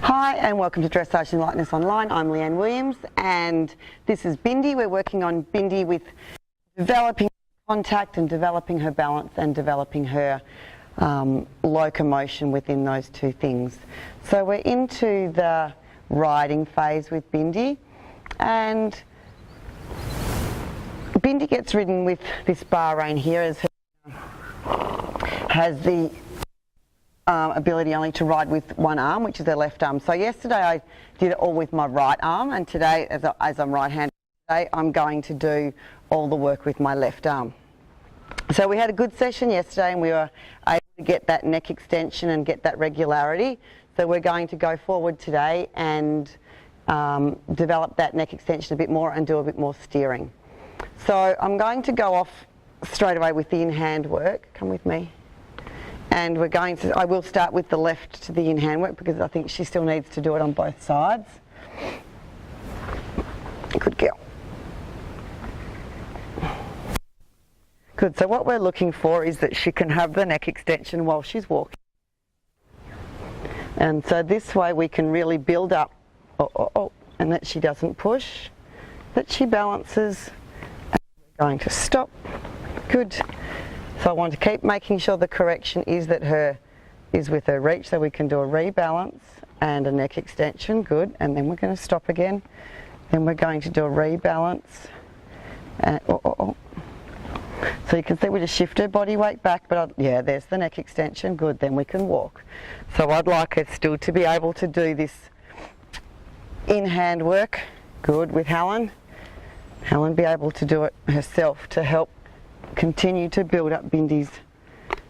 Hi and welcome to Dressage and Lightness Online. I'm Leanne Williams and this is Bindi. We're working on Bindi with developing contact and developing her balance and developing her locomotion within those two things. So we're into the riding phase with Bindi, and Bindi gets ridden with this bar rein here as her has the ability only to ride with one arm, which is her left arm. So yesterday I did it all with my right arm, and today, as I'm right-handed, today I'm going to do all the work with my left arm. So we had a good session yesterday and we were able to get that neck extension and get that regularity. So we're going to go forward today and develop that neck extension a bit more and do a bit more steering. So I'm going to go off straight away with the in-hand work. Come with me. And we're going to, I will start with the left to the in-hand work because I think she still needs to do it on both sides. Good girl. Good, so what we're looking for is that she can have the neck extension while she's walking. And so this way we can really build up, and that she doesn't push, that she balances, and we're going to stop. Good. So I want to keep making sure the correction is that is with her reach, so we can do a rebalance and a neck extension. Good, and then we're going to stop again. Then we're going to do a rebalance. And, So you can see we just shift her body weight back, but yeah, there's the neck extension. Good, then we can walk. So I'd like her still to be able to do this in-hand work. Good, with Helen. Helen be able to do it herself to help continue to build up Bindi's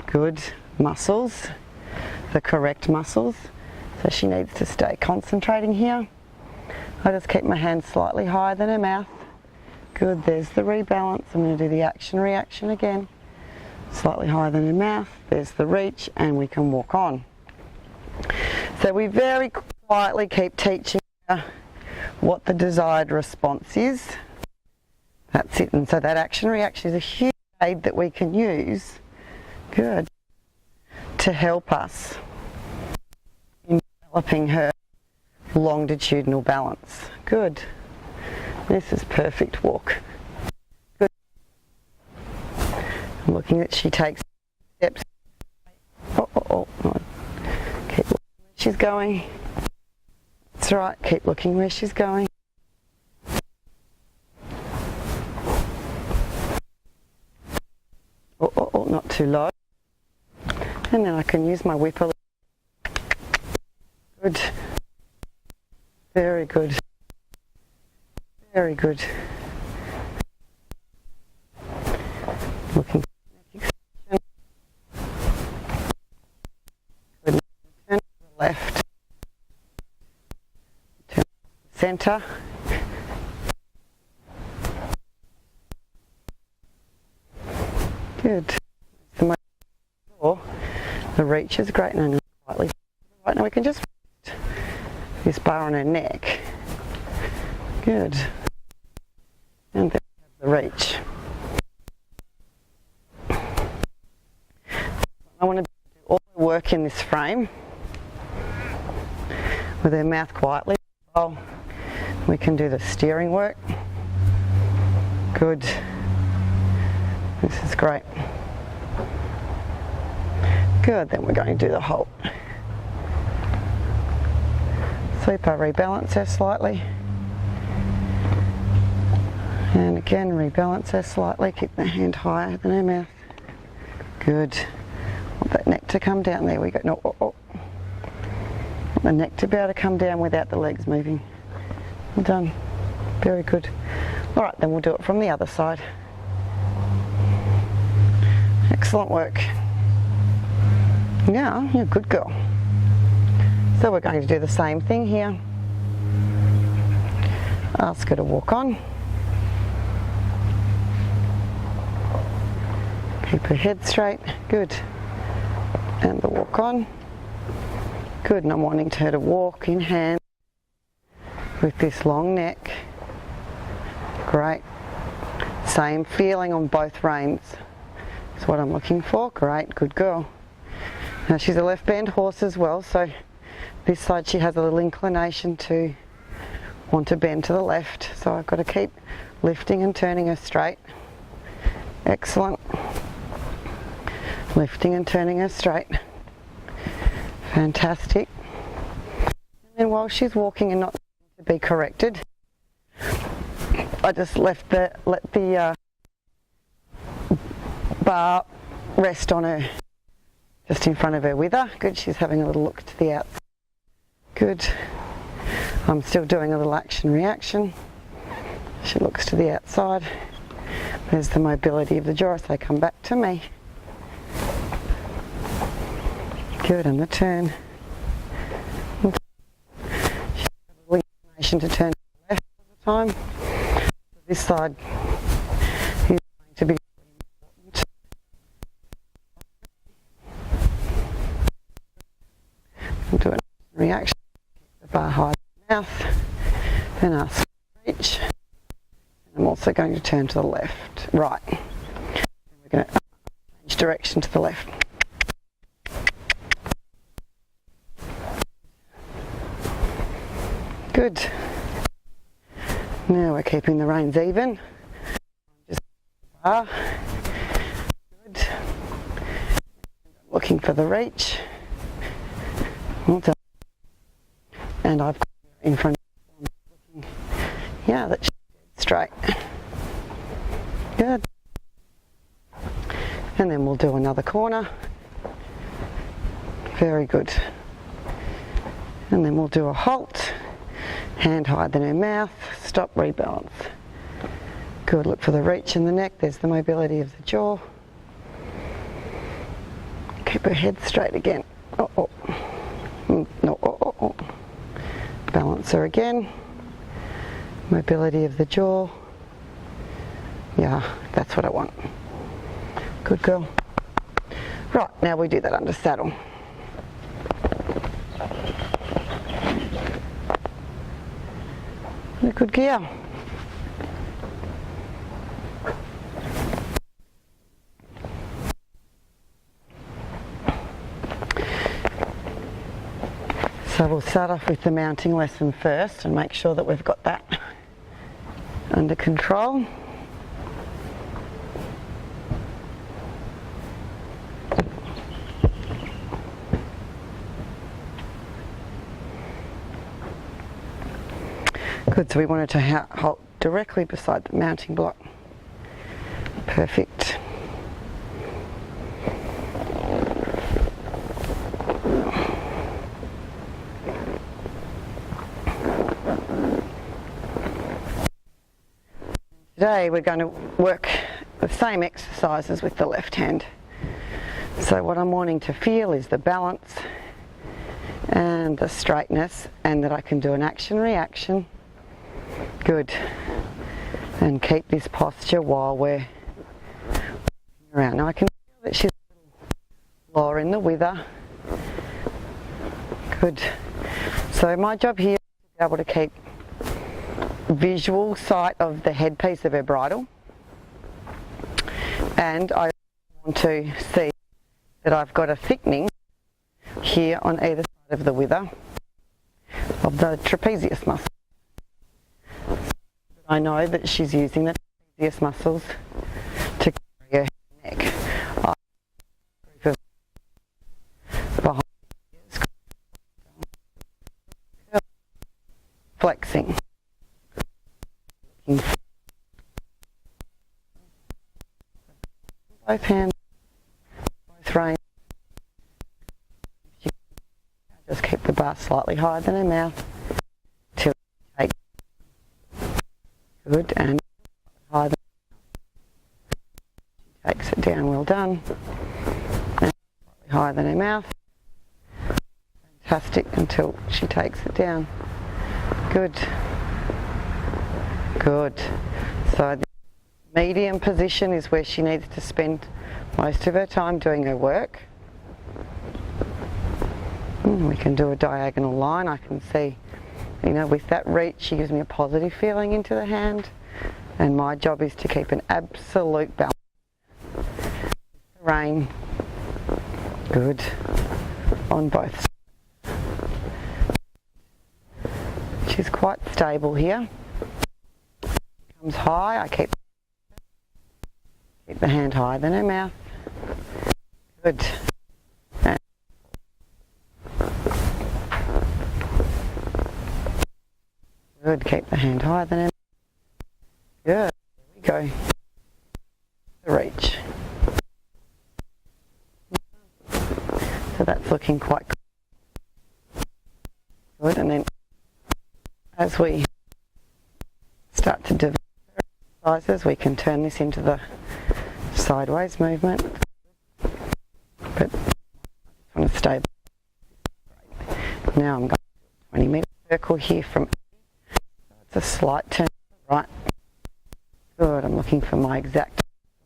good muscles, the correct muscles. So she needs to stay concentrating here. I just keep my hand slightly higher than her mouth. Good, there's the rebalance. I'm going to do the action-reaction again. Slightly higher than her mouth. There's the reach, and we can walk on. So we very quietly keep teaching her what the desired response is. That's it, and so that action-reaction is a huge aid that we can use, good, to help us in developing her longitudinal balance. Good. This is perfect walk. Good. I'm looking that she takes steps. No. Keep looking where she's going. That's right, keep looking where she's going. Not too low. And then I can use my whip a little. Good. Very good. Very good. Looking for the neck extension. Good. Turn to the left. Turn to the centre. Good. The reach is great, and I'm going to quietly right now we can just put this bar on her neck. Good. And then we have the reach. I want to do all the work in this frame with her mouth quietly. Oh, we can do the steering work. Good. This is great. Good, then we're going to do the halt. Super, rebalance her slightly. And again, rebalance her slightly. Keep the hand higher than her mouth. Good. Want that neck to come down. There we go. No, Want the neck to be able to come down without the legs moving. Well done. Very good. All right, then we'll do it from the other side. Excellent work. Now, you're a good girl. So we're going to do the same thing here. Ask her to walk on. Keep her head straight. Good. And the walk on. Good, and I'm wanting her to walk in hand with this long neck. Great. Same feeling on both reins. That's what I'm looking for. Great, good girl. Now she's a left band horse as well, so This side she has a little inclination to want to bend to the left, so I've got to keep lifting and turning her straight. Excellent. Lifting and turning her straight. Fantastic. And then while she's walking and not to be corrected, I just let the bar rest on her, just in front of her wither. Good, she's having a little look to the outside. Good. I'm still doing a little action reaction. She looks to the outside. There's the mobility of the jaw as they come back to me. Good, and the turn. She has a little inclination to turn to the left all the time. This side is going to be important. I'll do a reaction. Keep the bar high in the mouth. Then ask for reach. I'm also going to turn to the left, right. We're going to change direction to the left. Good. Now we're keeping the reins even. Just bar. Good. Looking for the reach. Well done. And I've got her in front of me looking. Yeah, that's straight. Good. And then we'll do another corner. Very good. And then we'll do a halt. Hand higher than her mouth. Stop, rebalance. Good. Look for the reach in the neck. There's the mobility of the jaw. Keep her head straight again. Oh, oh. No, oh, oh, oh. Balance her again. Mobility of the jaw. Yeah, that's what I want. Good girl. Right, now we do that under saddle. A good gear. So we'll start off with the mounting lesson first and make sure that we've got that under control. Good, so we wanted to halt directly beside the mounting block. Perfect. Today we're going to work the same exercises with the left hand. So what I'm wanting to feel is the balance and the straightness, and that I can do an action reaction. Good. And keep this posture while we're around. Now I can feel that she's a little lower in the wither. Good. So my job here is to be able to keep visual sight of the headpiece of her bridle, and I want to see that I've got a thickening here on either side of the wither of the trapezius muscle. I know that she's using the trapezius muscles to carry her neck. Flexing. Both hands, both reins. Just keep the bar slightly higher than her mouth till she takes. Good, and higher than she takes it down. Well done. And slightly higher than her mouth. Fantastic, until she takes it down. Good. Good. So the medium position is where she needs to spend most of her time doing her work. We can do a diagonal line. I can see, you know, with that reach she gives me a positive feeling into the hand, and my job is to keep an absolute balance. Rein. Good. On both sides. She's quite stable here. Comes high, I keep the hand higher than her mouth. Good. And good, keep the hand higher than her mouth. Good, there we go. The reach. So that's looking quite good, and then as we start to develop exercises, we can turn this into the sideways movement. But I want to stay. Now I'm going to do a 20-metre circle here from it's a slight turn to the right. Good, I'm looking for my exact,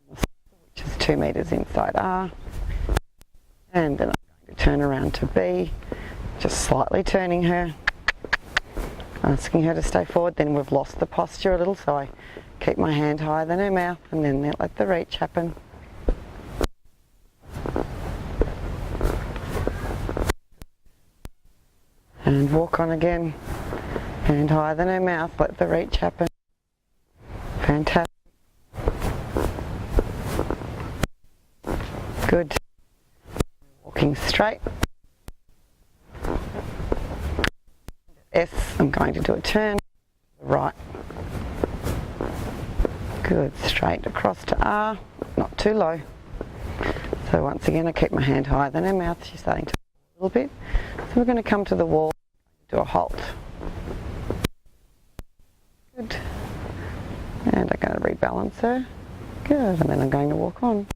which is 2 metres inside R. And then I'm going to turn around to B, just slightly turning her, asking her to stay forward. Then we've lost the posture a little, so I keep my hand higher than her mouth, and then let the reach happen. And walk on again, hand higher than her mouth, let the reach happen. Fantastic. Good. Walking straight. S, I'm going to do a turn to the right. Good, straight across to R, not too low. So once again I keep my hand higher than her mouth, she's starting to a little bit. So we're going to come to the wall, do a halt. Good. And I'm going to rebalance her. Good, and then I'm going to walk on.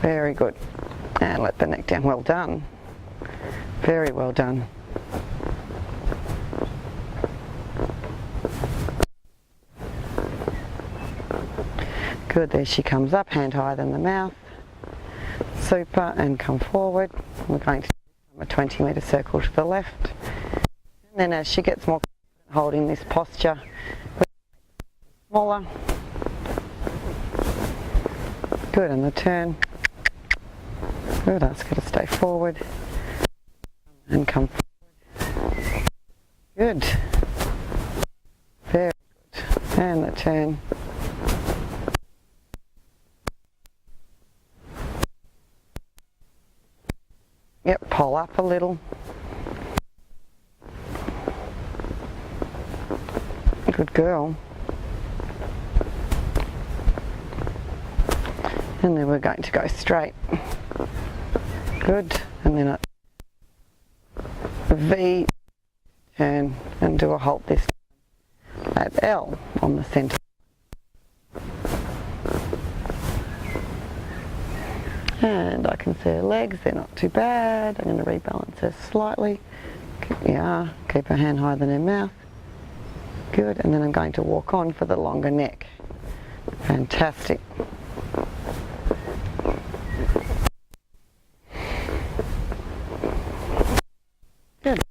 Very good. And let the neck down. Well done. Very well done. Good, there she comes up, hand higher than the mouth. Super, and come forward. We're going to do a 20-metre circle to the left. And then as she gets more confident holding this posture, smaller. Good, and the turn. Good, ask her to stay forward and come forward. Good. Very good. And the turn. Yep, pull up a little. Good girl. And then we're going to go straight. Good, and then a V, turn and do a halt this time at L on the centre. And I can see her legs, they're not too bad. I'm going to rebalance her slightly. Yeah, keep her hand higher than her mouth. Good, and then I'm going to walk on for the longer neck. Fantastic. Good.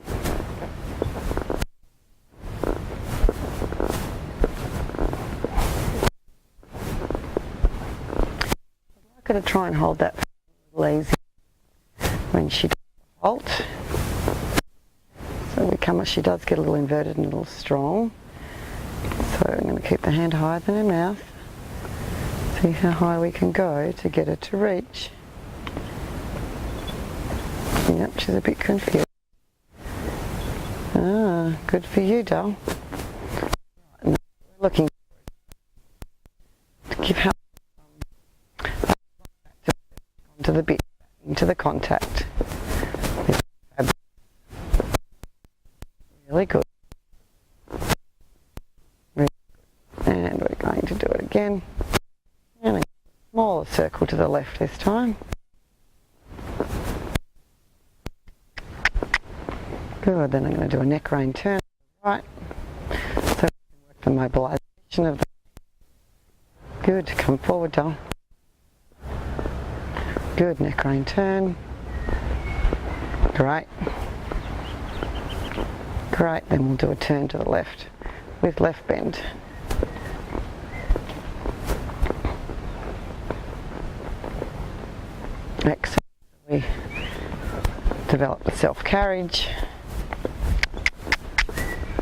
I'm going to try and hold that lazy when she does the halt. So we come as she does get a little inverted and a little strong. So I'm going to keep the hand higher than her mouth. See how high we can go to get her to reach. Yep, she's a bit confused. Ah, good for you, doll. We're looking to give her to the bit, into the contact. Really good. Really good. And we're going to do it again. And a smaller circle to the left this time. Good, then I'm going to do a neck rein turn right. So we can work the mobilisation of the. Good, come forward, doll. Good, neck rein turn. Great. Great, then we'll do a turn to the left with left bend. exercise. We develop the self-carriage.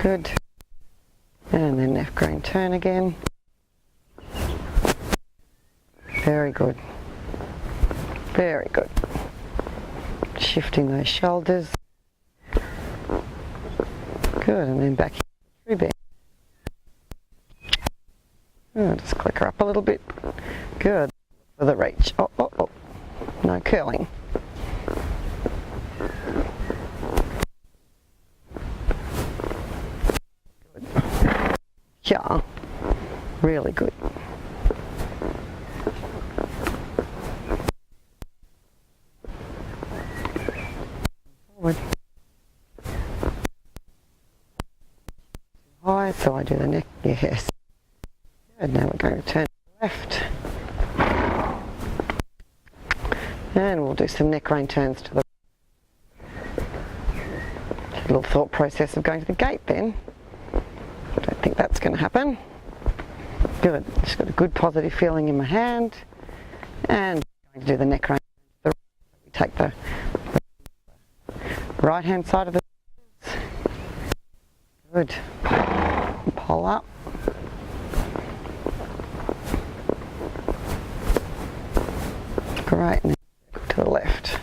Good. And then left green turn again. Very good. Very good. Shifting those shoulders. Good, and then back through bend. Good, just click her up a little bit. Good. For the reach. Oh, oh, oh. No curling. Good. Yeah. Really good. Forward. High, so I do the neck. Yes. Good. Now we're going to turn left. And we'll do some neck crane turns to the little thought process of going to the gate then. I don't think that's going to happen. Good. Just got a good positive feeling in my hand. And I'm going to do the neck crane. We take the right hand side of the good. Pull up. Great. Now to the left.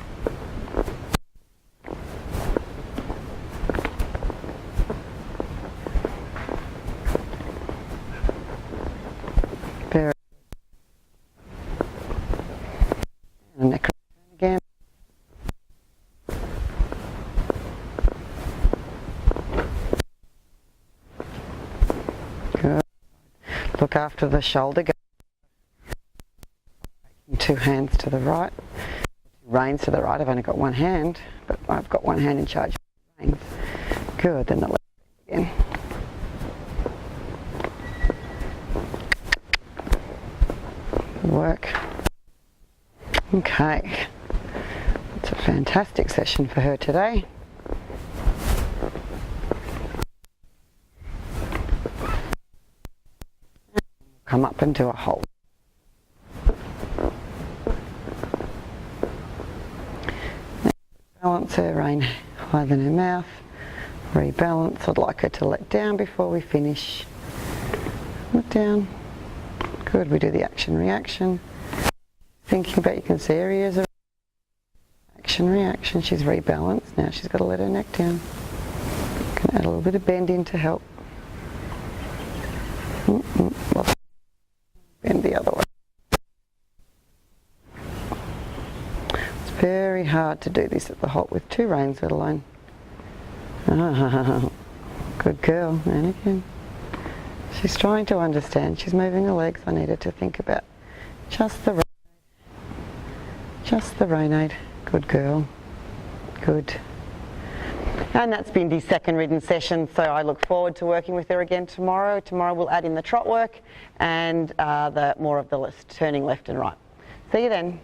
Very. And neck again. Good. Look after the shoulder. Two hands to the right. Reins to the right. I've only got one hand, but I've got one hand in charge of the reins. Good. Then the left again. Good work. Okay. It's a fantastic session for her today. Come up and do a hold. Balance her, rein higher than her mouth. Rebalance. I'd like her to let down before we finish. Let down. Good. We do the action reaction. Thinking about, you can see areas of action reaction. She's rebalanced. Now she's got to let her neck down. Can add a little bit of bend in to help. Bend the other way. Very hard to do this at the halt with two reins, let alone. Good girl. And again. She's trying to understand. She's moving her legs. I need her to think about just the rein aid. Good girl. Good. And that's Bindi's second ridden session, so I look forward to working with her again tomorrow. Tomorrow we'll add in the trot work and more of the turning left and right. See you then.